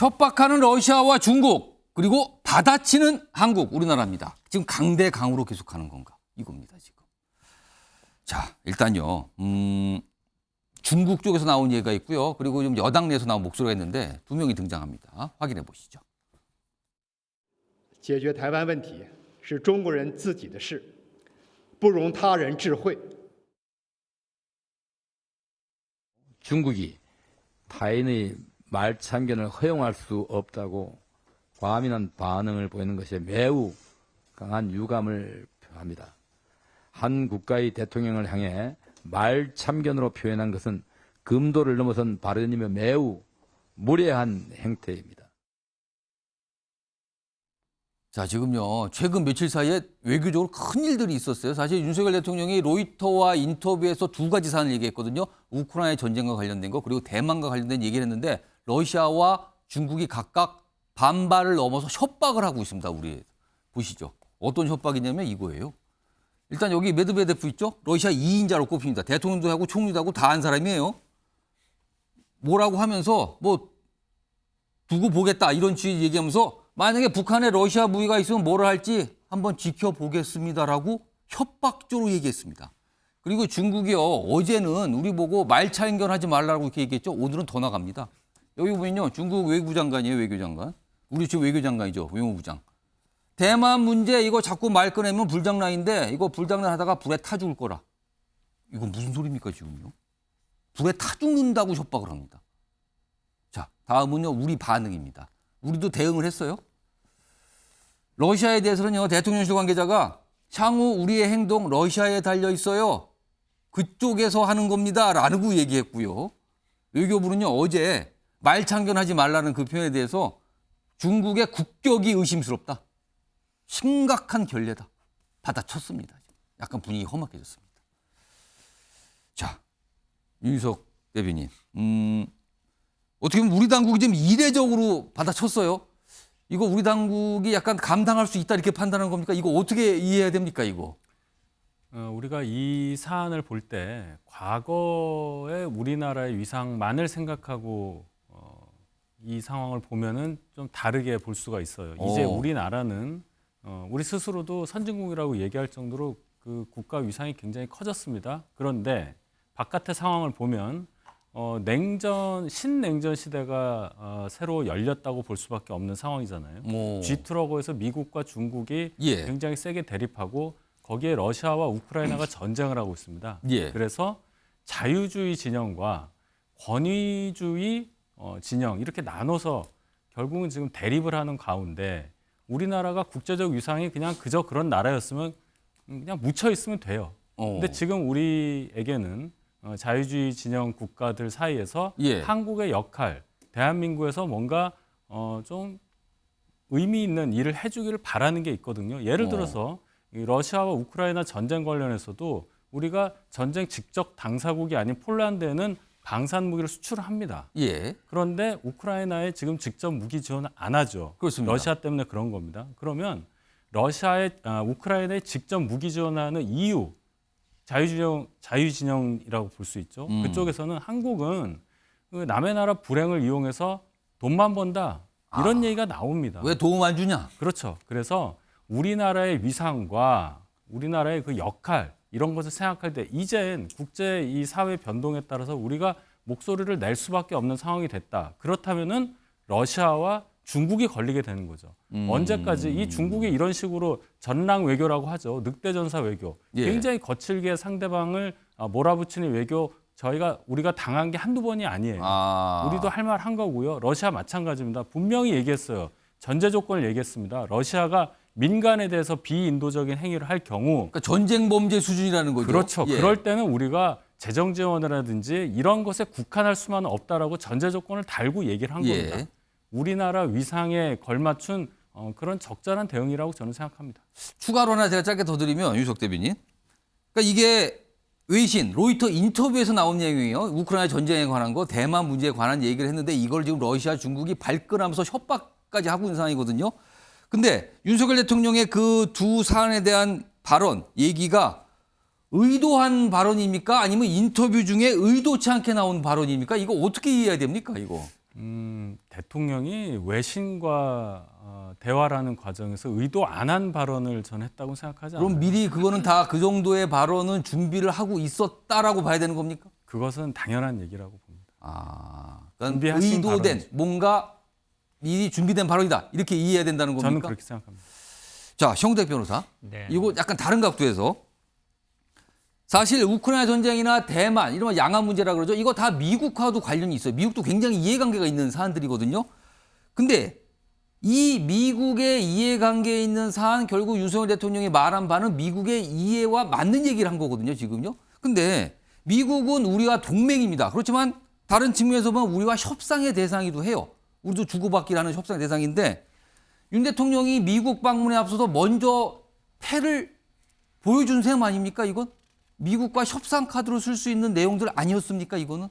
협박하는 러시아와 중국 그리고 받아치는 한국, 우리나라입니다. 지금 강대강으로 계속하는 건가? 이겁니다, 지금. 자, 일단요. 중국 쪽에서 나온 얘기가 있고요. 그리고 좀 여당 내에서 나온 목소리가 있는데 두 명이 등장합니다. 확인해 보시죠. 解决台湾问题是中国人自己的事，不容他人智慧。 중국이 타인의 말 참견을 허용할 수 없다고 과민한 반응을 보이는 것에 매우 강한 유감을 표합니다. 한 국가의 대통령을 향해 말 참견으로 표현한 것은 금도를 넘어선 발언이며 매우 무례한 행태입니다. 자, 지금요. 최근 며칠 사이에 외교적으로 큰 일들이 있었어요. 사실 윤석열 대통령이 로이터와 인터뷰에서 두 가지 사안을 얘기했거든요. 우크라이나 전쟁과 관련된 거 그리고 대만과 관련된 얘기를 했는데 러시아와 중국이 각각 반발을 넘어서 협박을 하고 있습니다. 우리 보시죠. 어떤 협박이냐면 이거예요. 일단 여기 메드베데프 있죠? 러시아 2인자로 꼽힙니다. 대통령도 하고 총리도 하고 다 한 사람이에요. 뭐라고 하면서 뭐 두고 보겠다 이런 취지 얘기하면서 만약에 북한에 러시아 무기가 있으면 뭐를 할지 한번 지켜보겠습니다라고 협박적으로 얘기했습니다. 그리고 중국이요. 어제는 우리 보고 말차인견하지 말라고 이렇게 얘기했죠. 오늘은 더 나갑니다. 여기 보면요. 중국 외교부 장관이에요. 외교장관. 우리 지금 외교장관이죠. 외무부장. 대만 문제 이거 자꾸 말 꺼내면 불장난인데 이거 불장난 하다가 불에 타 죽을 거라. 이건 무슨 소리입니까 지금요? 불에 타 죽는다고 협박을 합니다. 자, 다음은요. 우리 반응입니다. 우리도 대응을 했어요. 러시아에 대해서는요. 대통령실 관계자가 향후 우리의 행동 러시아에 달려 있어요. 그쪽에서 하는 겁니다. 라고 얘기했고요. 외교부는요. 어제 말참견하지 말라는 그 표현에 대해서 중국의 국격이 의심스럽다. 심각한 결례다. 받아쳤습니다. 약간 분위기 험악해졌습니다. 자, 윤석 대변인. 어떻게 보면 우리 당국이 지금 이례적으로 받아쳤어요. 이거 우리 당국이 약간 감당할 수 있다 이렇게 판단하는 겁니까? 이거 어떻게 이해해야 됩니까, 이거? 우리가 이 사안을 볼 때 과거의 우리나라의 위상만을 생각하고 이 상황을 보면은 좀 다르게 볼 수가 있어요. 이제 우리나라는 우리 스스로도 선진국이라고 얘기할 정도로 그 국가 위상이 굉장히 커졌습니다. 그런데 바깥의 상황을 보면 신냉전 시대가 새로 열렸다고 볼 수밖에 없는 상황이잖아요. G2라고 미국과 중국이 예. 굉장히 세게 대립하고 거기에 러시아와 우크라이나가 전쟁을 하고 있습니다. 예. 그래서 자유주의 진영과 권위주의 진영 이렇게 나눠서 결국은 지금 대립을 하는 가운데 우리나라가 국제적 위상이 그냥 그저 그런 나라였으면 그냥 묻혀 있으면 돼요. 근데 지금 우리에게는 자유주의 진영 국가들 사이에서 예. 한국의 역할, 대한민국에서 뭔가 좀 의미 있는 일을 해주기를 바라는 게 있거든요. 예를 들어서 이 러시아와 우크라이나 전쟁 관련해서도 우리가 전쟁 직접 당사국이 아닌 폴란드에는 방산 무기를 수출합니다. 예. 그런데 우크라이나에 지금 직접 무기 지원을 안 하죠. 그렇습니다. 러시아 때문에 그런 겁니다. 그러면 우크라이나에 직접 무기 지원하는 EU 자유진영이라고 볼 수 있죠. 그쪽에서는 한국은 그 남의 나라 불행을 이용해서 돈만 번다 이런 얘기가 나옵니다. 왜 도움 안 주냐? 그렇죠. 그래서 우리나라의 위상과 우리나라의 그 역할 이런 것을 생각할 때 이젠 국제 이 사회 변동에 따라서 우리가 목소리를 낼 수밖에 없는 상황이 됐다. 그렇다면은 러시아와 중국이 걸리게 되는 거죠. 언제까지 이 중국이 이런 식으로 전랑 외교라고 하죠. 늑대 전사 외교. 예. 굉장히 거칠게 상대방을 몰아붙이는 외교 우리가 당한 게 한두 번이 아니에요. 우리도 할 말 한 거고요. 러시아 마찬가지입니다. 분명히 얘기했어요. 전제 조건을 얘기했습니다. 러시아가 민간에 대해서 비인도적인 행위를 할 경우 그러니까 전쟁 범죄 수준이라는 거죠. 그렇죠. 예. 그럴 때는 우리가 재정 지원이라든지 이런 것에 국한할 수만은 없다라고 전제 조건을 달고 얘기를 한 예. 겁니다. 우리나라 위상에 걸맞춘 그런 적절한 대응이라고 저는 생각합니다. 추가로 하나 제가 짧게 더 드리면 윤석 대변인. 그러니까 이게 외신, 로이터 인터뷰에서 나온 내용이에요. 우크라이나 전쟁에 관한 거, 대만 문제에 관한 얘기를 했는데 이걸 지금 러시아, 중국이 발끈하면서 협박까지 하고 있는 상황이거든요. 근데 윤석열 대통령의 그 두 사안에 대한 발언, 얘기가 의도한 발언입니까? 아니면 인터뷰 중에 의도치 않게 나온 발언입니까? 이거 어떻게 이해해야 됩니까, 이거? 대통령이 외신과 대화라는 과정에서 의도 안 한 발언을 전 했다고 생각하지 않아요. 그럼 미리 그거는 다 그 정도의 발언은 준비를 하고 있었다라고 봐야 되는 겁니까? 그것은 당연한 얘기라고 봅니다. 그러니까 준비하신 의도된 발언이죠. 뭔가 미리 준비된 발언이다 이렇게 이해해야 된다는 겁니까? 저는 그렇게 생각합니다. 자, 정우택 변호사. 네. 이거 약간 다른 각도에서 사실 우크라이나 전쟁이나 대만 이런 양안 문제라 그러죠. 이거 다 미국과도 관련이 있어요. 미국도 굉장히 이해관계가 있는 사안들이거든요. 근데 이 미국의 이해관계에 있는 사안 결국 윤석열 대통령이 말한 바는 미국의 이해와 맞는 얘기를 한 거거든요. 지금요. 근데 미국은 우리와 동맹입니다. 그렇지만 다른 측면에서 보면 우리와 협상의 대상이기도 해요. 우리도 주고받기를 하는 협상의 대상인데 윤 대통령이 미국 방문에 앞서서 먼저 패를 보여준 셈 아닙니까 이건? 미국과 협상 카드로 쓸 수 있는 내용들 아니었습니까 이거는?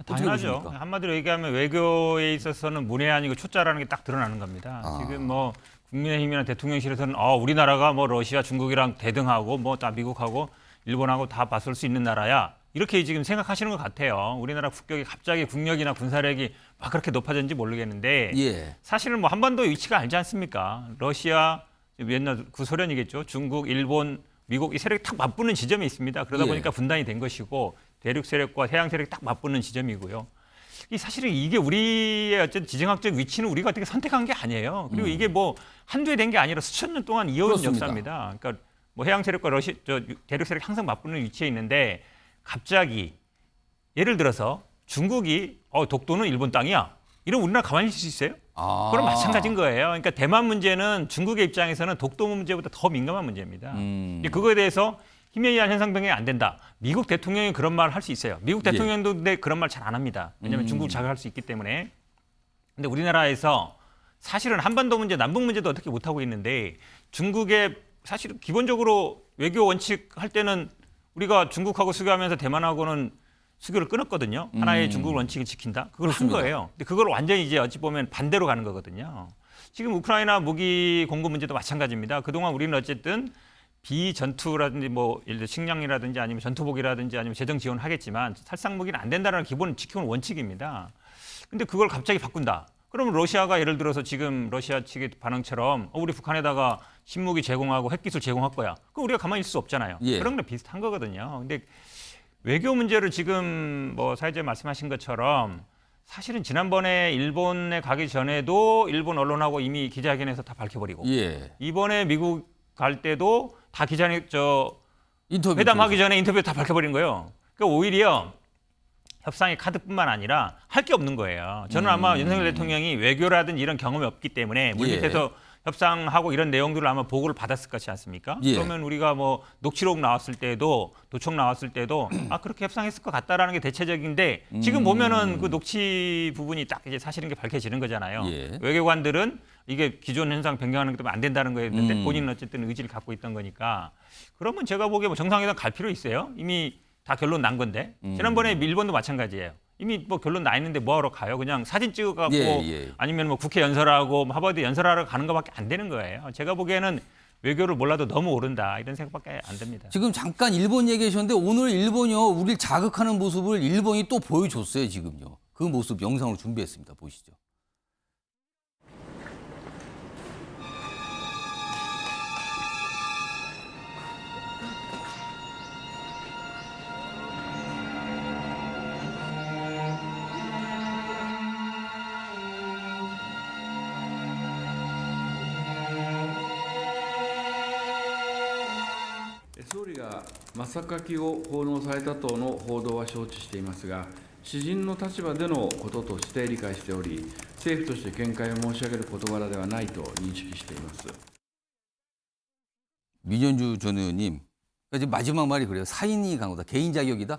어떻게 당연하죠. 보십니까? 한마디로 얘기하면 외교에 있어서는 문외한이고 초짜라는 게 딱 드러나는 겁니다. 지금 뭐 국민의힘이나 대통령실에서는 우리나라가 뭐 러시아, 중국이랑 대등하고 뭐 다 미국하고 일본하고 다 맞설 수 있는 나라야. 이렇게 지금 생각하시는 것 같아요. 우리나라 국격이 갑자기 국력이나 군사력이 막 그렇게 높아졌는지 모르겠는데 예. 사실은 뭐 한반도 위치가 알지 않습니까? 러시아, 옛날 구소련이겠죠. 중국, 일본, 미국 이 세력이 딱 맞붙는 지점이 있습니다. 그러다 예. 보니까 분단이 된 것이고 대륙 세력과 해양 세력이 딱 맞붙는 지점이고요. 이 사실은 이게 우리의 어쨌든 지정학적 위치는 우리가 어떻게 선택한 게 아니에요. 그리고 이게 뭐 한두에 된 게 아니라 수천 년 동안 이어온 그렇습니다. 역사입니다. 그러니까 뭐 해양 세력과 대륙 세력이 항상 맞붙는 위치에 있는데 갑자기 예를 들어서 중국이 독도는 일본 땅이야. 이러면 우리나라 가만히 있을 수 있어요? 그럼 마찬가지인 거예요. 그러니까 대만 문제는 중국의 입장에서는 독도 문제보다 더 민감한 문제입니다. 근데 그거에 대해서 힘에 의한 현상 변경이 안 된다. 미국 대통령이 그런 말을 할 수 있어요. 미국 대통령도 근데 그런 말 잘 안 합니다. 왜냐하면 중국을 자극할 수 있기 때문에. 근데 우리나라에서 사실은 한반도 문제, 남북 문제도 어떻게 못하고 있는데 중국의 사실은 기본적으로 외교 원칙 할 때는 우리가 중국하고 수교하면서 대만하고는 수교를 끊었거든요. 하나의 중국 원칙을 지킨다. 그걸 그렇습니다. 한 거예요. 근데 그걸 완전히 이제 어찌 보면 반대로 가는 거거든요. 지금 우크라이나 무기 공급 문제도 마찬가지입니다. 그동안 우리는 어쨌든 비전투라든지 뭐 예를 들어 식량이라든지 아니면 전투복이라든지 아니면 재정 지원을 하겠지만 살상 무기는 안 된다는 기본 지켜온 원칙입니다. 근데 그걸 갑자기 바꾼다. 그러면 러시아가 예를 들어서 지금 러시아 측의 반응처럼 우리 북한에다가 신무기 제공하고 핵기술 제공할 거야. 그럼 우리가 가만히 있을 수 없잖아요. 예. 그런 거 비슷한 거거든요. 근데 외교 문제를 지금 뭐 사회자님 말씀하신 것처럼 사실은 지난번에 일본에 가기 전에도 일본 언론하고 이미 기자회견에서 다 밝혀버리고 예. 이번에 미국 갈 때도 다 인터뷰 회담하기 전에 인터뷰 다 밝혀버린 거예요. 그러니까 오히려 협상의 카드뿐만 아니라 할 게 없는 거예요. 저는 아마 윤석열 대통령이 외교라든지 이런 경험이 없기 때문에 물밑에서 협상하고 이런 내용들을 아마 보고를 받았을 것이지 않습니까? 예. 그러면 우리가 뭐 녹취록 나왔을 때도 도청 나왔을 때도 그렇게 협상했을 것 같다라는 게 대체적인데 지금 보면은 그 녹취 부분이 딱 이제 사실인 게 밝혀지는 거잖아요. 예. 외교관들은 이게 기존 현상 변경하는 게 때문에 안 된다는 거였는데 본인은 어쨌든 의지를 갖고 있던 거니까 그러면 제가 보기에 뭐 정상회담 갈 필요 있어요? 이미 다 결론 난 건데 지난번에 일본도 마찬가지예요. 이미 뭐 결론 나 있는데 뭐하러 가요? 그냥 사진 찍어갖고 아니면 뭐 국회 연설하고 뭐 하버드 연설하러 가는 것밖에 안 되는 거예요. 제가 보기에는 외교를 몰라도 너무 오른다 이런 생각밖에 안 듭니다. 지금 잠깐 일본 얘기하셨는데 오늘 일본이요 우리를 자극하는 모습을 일본이 또 보여줬어요 지금요. 그 모습 영상으로 준비했습니다. 보시죠.総理が真っ先きを奉納されたとの報道は承知していますが、私人の立場でのこととして理解しており、政府として見解を申し上げる事柄ではないと認識しています。 민현주 전 의원님, 그러니까 지금 마지막 말이 그래요. 사인이 강하다, 개인 자격이다.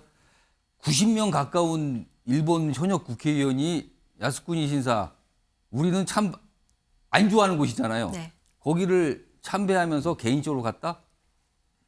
90명 가까운 일본 현역 국회의원이 야스쿠니 신사, 우리는 참 안 좋아하는 곳이잖아요. 네. 거기를 참배하면서 개인적으로 갔다?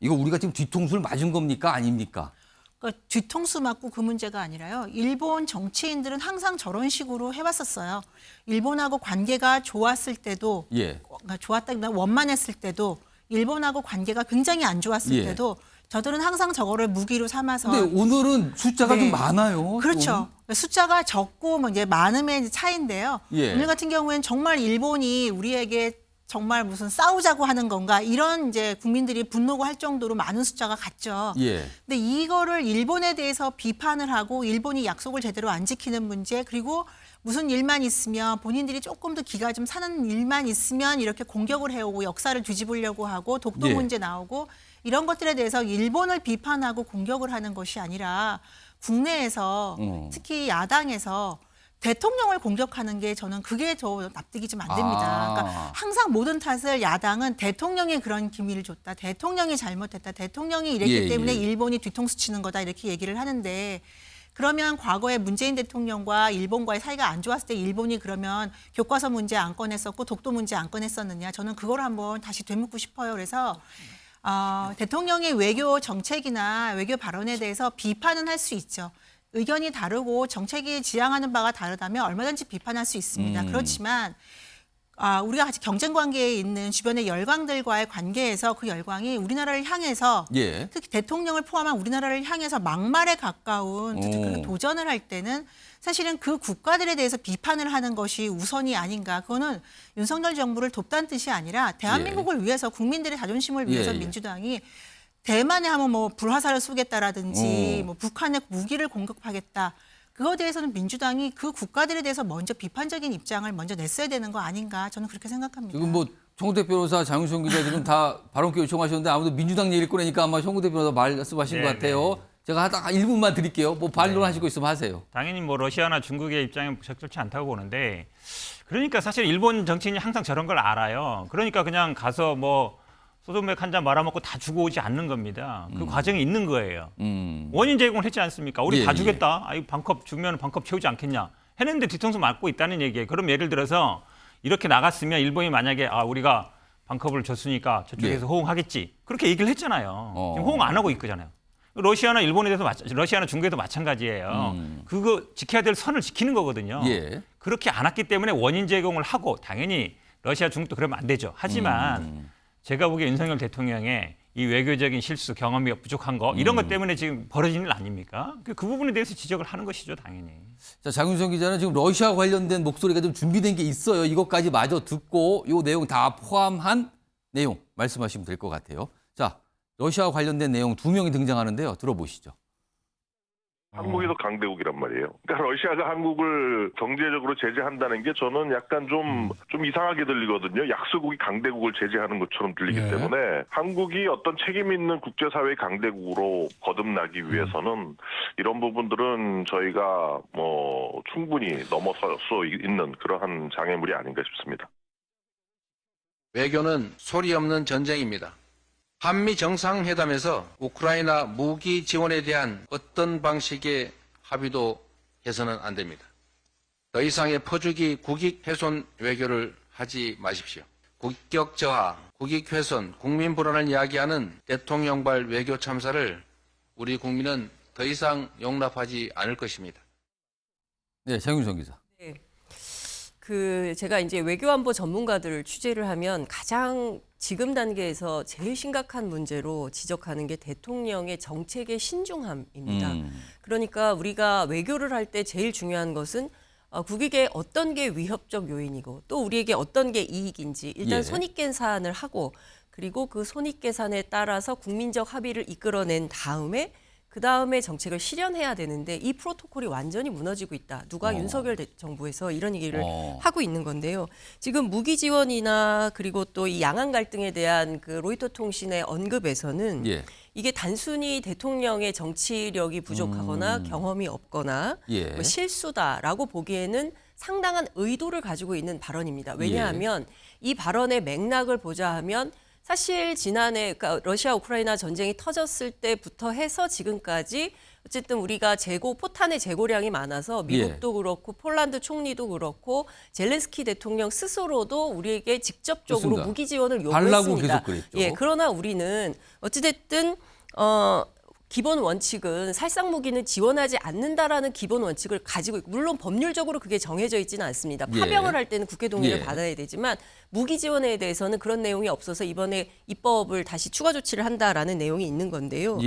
이거 우리가 지금 뒤통수를 맞은 겁니까? 아닙니까? 그러니까 뒤통수 맞고 그 문제가 아니라요. 일본 정치인들은 항상 저런 식으로 해왔었어요. 일본하고 관계가 좋았을 때도, 예. 그러니까 좋았다기보다 원만했을 때도, 일본하고 관계가 굉장히 안 좋았을 예. 때도 저들은 항상 저거를 무기로 삼아서 근데 오늘은 숫자가 네. 좀 많아요. 그렇죠. 숫자가 적고 뭐 이제 많음의 차이인데요. 예. 오늘 같은 경우에는 정말 일본이 우리에게 정말 무슨 싸우자고 하는 건가 이런 이제 국민들이 분노가 할 정도로 많은 숫자가 같죠. 예. 근데 이거를 일본에 대해서 비판을 하고 일본이 약속을 제대로 안 지키는 문제 그리고 무슨 일만 있으면 본인들이 조금 더 기가 좀 사는 일만 있으면 이렇게 공격을 해오고 역사를 뒤집으려고 하고 독도 예. 문제 나오고 이런 것들에 대해서 일본을 비판하고 공격을 하는 것이 아니라 국내에서 특히 야당에서 대통령을 공격하는 게 저는 그게 더 납득이 좀 안 됩니다. 아. 그러니까 항상 모든 탓을 야당은 대통령이 그런 기밀을 줬다. 대통령이 잘못했다. 대통령이 이랬기 예, 때문에 예. 일본이 뒤통수 치는 거다. 이렇게 얘기를 하는데 그러면 과거에 문재인 대통령과 일본과의 사이가 안 좋았을 때 일본이 그러면 교과서 문제 안 꺼냈었고 독도 문제 안 꺼냈었느냐. 저는 그걸 한번 다시 되묻고 싶어요. 그래서 대통령의 외교 정책이나 외교 발언에 대해서 비판은 할 수 있죠. 의견이 다르고 정책이 지향하는 바가 다르다면 얼마든지 비판할 수 있습니다. 그렇지만 우리가 같이 경쟁 관계에 있는 주변의 열강들과의 관계에서 그 열강이 우리나라를 향해서 예. 특히 대통령을 포함한 우리나라를 향해서 막말에 가까운 그런 도전을 할 때는 사실은 그 국가들에 대해서 비판을 하는 것이 우선이 아닌가. 그거는 윤석열 정부를 돕다는 뜻이 아니라 대한민국을 위해서 국민들의 자존심을 위해서 예, 예. 민주당이 대만에 하면 뭐 불화살을 쏘겠다라든지 뭐 북한에 무기를 공격하겠다. 그거에 대해서는 민주당이 그 국가들에 대해서 먼저 비판적인 입장을 먼저 냈어야 되는 거 아닌가 저는 그렇게 생각합니다. 지금 뭐 송구대 변호사, 장윤성 기자 지금 다 발언기 요청하셨는데 아무도 민주당 얘기를 꺼내니까 아마 송구대 변호사 말씀하신 것 같아요. 제가 한 1분만 드릴게요. 뭐 반론하시고 있으면 하세요. 당연히 뭐 러시아나 중국의 입장이 적절치 않다고 보는데 그러니까 사실 일본 정치인이 항상 저런 걸 알아요. 그러니까 그냥 가서 뭐 소주맥 한 잔 말아먹고 다 주고 오지 않는 겁니다. 그 과정이 있는 거예요. 원인 제공을 했지 않습니까? 우리 예, 다 주겠다. 아이 반컵 주면 반컵 채우지 않겠냐. 했는데 뒤통수 맞고 있다는 얘기예요. 그럼 예를 들어서 이렇게 나갔으면 일본이 만약에 우리가 반컵을 줬으니까 저쪽에서 예. 호응하겠지. 그렇게 얘기를 했잖아요. 지금 호응 안 하고 있잖아요. 러시아나 일본에 대해서 러시아나 중국에도 마찬가지예요. 그거 지켜야 될 선을 지키는 거거든요. 예. 그렇게 안 했기 때문에 원인 제공을 하고 당연히 러시아 중국도 그러면 안 되죠. 하지만 제가 보기에 윤석열 대통령의 이 외교적인 실수, 경험이 부족한 거 이런 것 때문에 지금 벌어진 일 아닙니까? 그 부분에 대해서 지적을 하는 것이죠, 당연히. 자, 장윤성 기자는 지금 러시아 관련된 목소리가 좀 준비된 게 있어요. 이것까지 마저 듣고 이 내용 다 포함한 내용 말씀하시면 될 것 같아요. 자, 러시아와 관련된 내용 2명이 등장하는데요. 들어보시죠. 한국이 더 강대국이란 말이에요. 그러니까 러시아가 한국을 경제적으로 제재한다는 게 저는 약간 좀 이상하게 들리거든요. 약소국이 강대국을 제재하는 것처럼 들리기 때문에 한국이 어떤 책임 있는 국제사회의 강대국으로 거듭나기 위해서는 이런 부분들은 저희가 뭐 충분히 넘어설 수 있는 그러한 장애물이 아닌가 싶습니다. 외교는 소리 없는 전쟁입니다. 한미 정상회담에서 우크라이나 무기 지원에 대한 어떤 방식의 합의도 해서는 안 됩니다. 더 이상의 퍼주기 국익 훼손 외교를 하지 마십시오. 국격 저하, 국익 훼손, 국민 불안을 이야기하는 대통령발 외교 참사를 우리 국민은 더 이상 용납하지 않을 것입니다. 네, 장윤성 기자. 제가 이제 외교안보 전문가들을 취재를 하면 가장 지금 단계에서 제일 심각한 문제로 지적하는 게 대통령의 정책의 신중함입니다. 그러니까 우리가 외교를 할 때 제일 중요한 것은 국익에 어떤 게 위협적 요인이고 또 우리에게 어떤 게 이익인지 일단 예. 손익계산을 산을 하고 그리고 그 손익계산에 따라서 국민적 합의를 이끌어낸 다음에 그 다음에 정책을 실현해야 되는데 이 프로토콜이 완전히 무너지고 있다. 누가 윤석열 정부에서 이런 얘기를 하고 있는 건데요. 지금 무기 지원이나 그리고 또 이 양안 갈등에 대한 그 로이터 통신의 언급에서는 예. 이게 단순히 대통령의 정치력이 부족하거나 경험이 없거나 예. 뭐 실수다라고 보기에는 상당한 의도를 가지고 있는 발언입니다. 왜냐하면 이 발언의 맥락을 보자 하면 사실 지난해 그러니까 러시아 우크라이나 전쟁이 터졌을 때부터 해서 지금까지 어쨌든 우리가 포탄의 재고량이 많아서 미국도 그렇고 폴란드 총리도 그렇고 젤렌스키 대통령 스스로도 우리에게 직접적으로 그렇습니다. 무기 지원을 달라고 요구했습니다. 계속 그랬죠. 예, 그러나 우리는 어찌됐든 기본 원칙은 살상 무기는 지원하지 않는다라는 기본 원칙을 가지고 있고, 물론 법률적으로 그게 정해져 있지는 않습니다. 파병을 할 때는 국회 동의를 받아야 되지만 무기 지원에 대해서는 그런 내용이 없어서 이번에 입법을 다시 추가 조치를 한다라는 내용이 있는 건데요.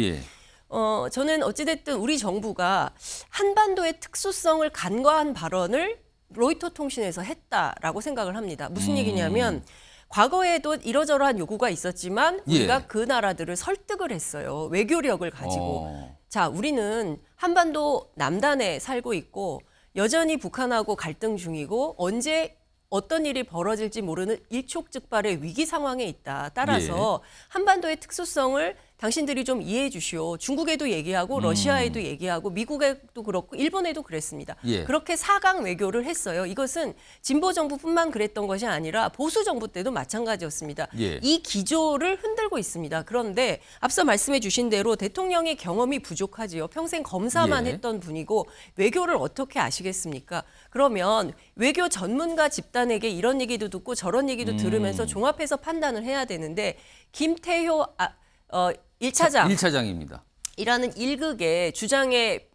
저는 어찌됐든 우리 정부가 한반도의 특수성을 간과한 발언을 로이터 통신에서 했다라고 생각을 합니다. 무슨 얘기냐면 과거에도 이러저러한 요구가 있었지만 우리가 그 나라들을 설득을 했어요. 외교력을 가지고. 자, 우리는 한반도 남단에 살고 있고 여전히 북한하고 갈등 중이고 언제 어떤 일이 벌어질지 모르는 일촉즉발의 위기 상황에 있다. 따라서 한반도의 특수성을 당신들이 좀 이해해 주시오. 중국에도 얘기하고 러시아에도 얘기하고 미국에도 그렇고 일본에도 그랬습니다. 그렇게 4강 외교를 했어요. 이것은 진보 정부뿐만 그랬던 것이 아니라 보수 정부 때도 마찬가지였습니다. 이 기조를 흔들고 있습니다. 그런데 앞서 말씀해 주신 대로 대통령의 경험이 부족하지요. 평생 검사만 했던 분이고 외교를 어떻게 아시겠습니까? 그러면 외교 전문가 집단에게 이런 얘기도 듣고 저런 얘기도 들으면서 종합해서 판단을 해야 되는데 김태효 1차장입니다. 이라는 1극의 주장에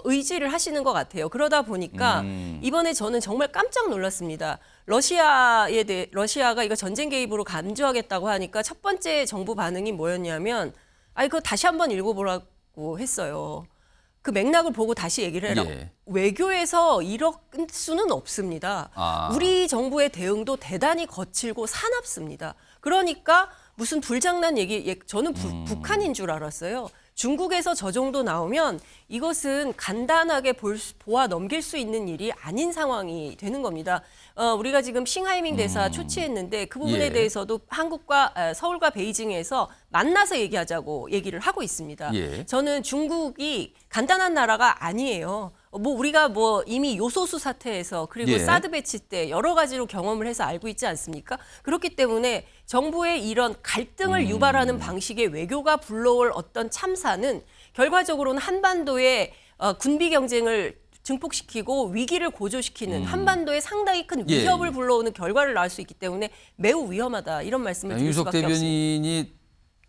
의지를 하시는 것 같아요. 그러다 보니까 이번에 저는 정말 깜짝 놀랐습니다. 러시아가 이거 전쟁 개입으로 간주하겠다고 하니까 첫 번째 정부 반응이 뭐였냐면 그거 다시 한번 읽어보라고 했어요. 그 맥락을 보고 다시 얘기를 해라. 외교에서 이럴 수는 없습니다. 우리 정부의 대응도 대단히 거칠고 사납습니다. 그러니까 무슨 불장난 얘기, 저는 북한인 줄 알았어요. 중국에서 저 정도 나오면 이것은 간단하게 보아 넘길 수 있는 일이 아닌 상황이 되는 겁니다. 우리가 지금 싱하이밍 대사 초치했는데 그 부분에 대해서도 한국과 서울과 베이징에서 만나서 얘기하자고 얘기를 하고 있습니다. 저는 중국이 간단한 나라가 아니에요. 우리가 이미 요소수 사태에서 그리고 사드 배치 때 여러 가지로 경험을 해서 알고 있지 않습니까? 그렇기 때문에 정부의 이런 갈등을 유발하는 방식의 외교가 불러올 어떤 참사는 결과적으로는 한반도의 군비 경쟁을 증폭시키고 위기를 고조시키는 한반도에 상당히 큰 위협을 불러오는 결과를 낳을 수 있기 때문에 매우 위험하다. 이런 말씀을 드릴 윤석 수밖에 없습니다. 대변인이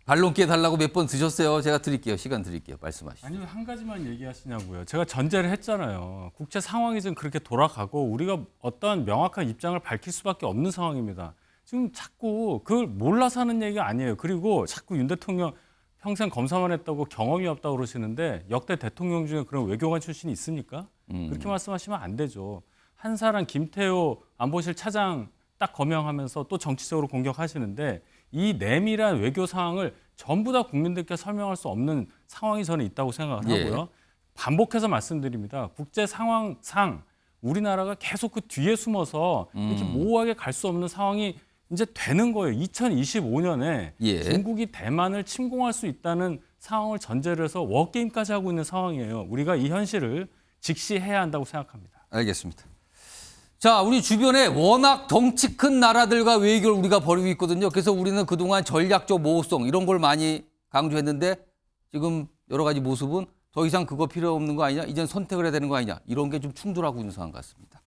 반론기회 달라고 몇 번 드셨어요. 제가 드릴게요. 시간 드릴게요. 말씀하시죠. 아니, 한 가지만 얘기하시냐고요. 제가 전제를 했잖아요. 국제 상황이 지금 그렇게 돌아가고 우리가 어떠한 명확한 입장을 밝힐 수밖에 없는 상황입니다. 지금 자꾸 그걸 몰라서 하는 얘기가 아니에요. 그리고 자꾸 윤 대통령 평생 검사만 했다고 경험이 없다고 그러시는데 역대 대통령 중에 그런 외교관 출신이 있습니까? 그렇게 말씀하시면 안 되죠. 한 사람 김태효 안보실 차장 딱 거명하면서 또 정치적으로 공격하시는데 이 내밀한 외교 상황을 전부 다 국민들께 설명할 수 없는 상황이 저는 있다고 생각을 하고요. 반복해서 말씀드립니다. 국제 상황상 우리나라가 계속 그 뒤에 숨어서 이렇게 모호하게 갈 수 없는 상황이 이제 되는 거예요. 2025년에 중국이 대만을 침공할 수 있다는 상황을 전제로 해서 워게임까지 하고 있는 상황이에요. 우리가 이 현실을 직시해야 한다고 생각합니다. 알겠습니다. 자, 우리 주변에 워낙 덩치 큰 나라들과 외교를 우리가 벌이고 있거든요. 그래서 우리는 그동안 전략적 모호성 이런 걸 많이 강조했는데 지금 여러 가지 모습은 더 이상 그거 필요 없는 거 아니냐? 이젠 선택을 해야 되는 거 아니냐? 이런 게 좀 충돌하고 있는 상황 같습니다.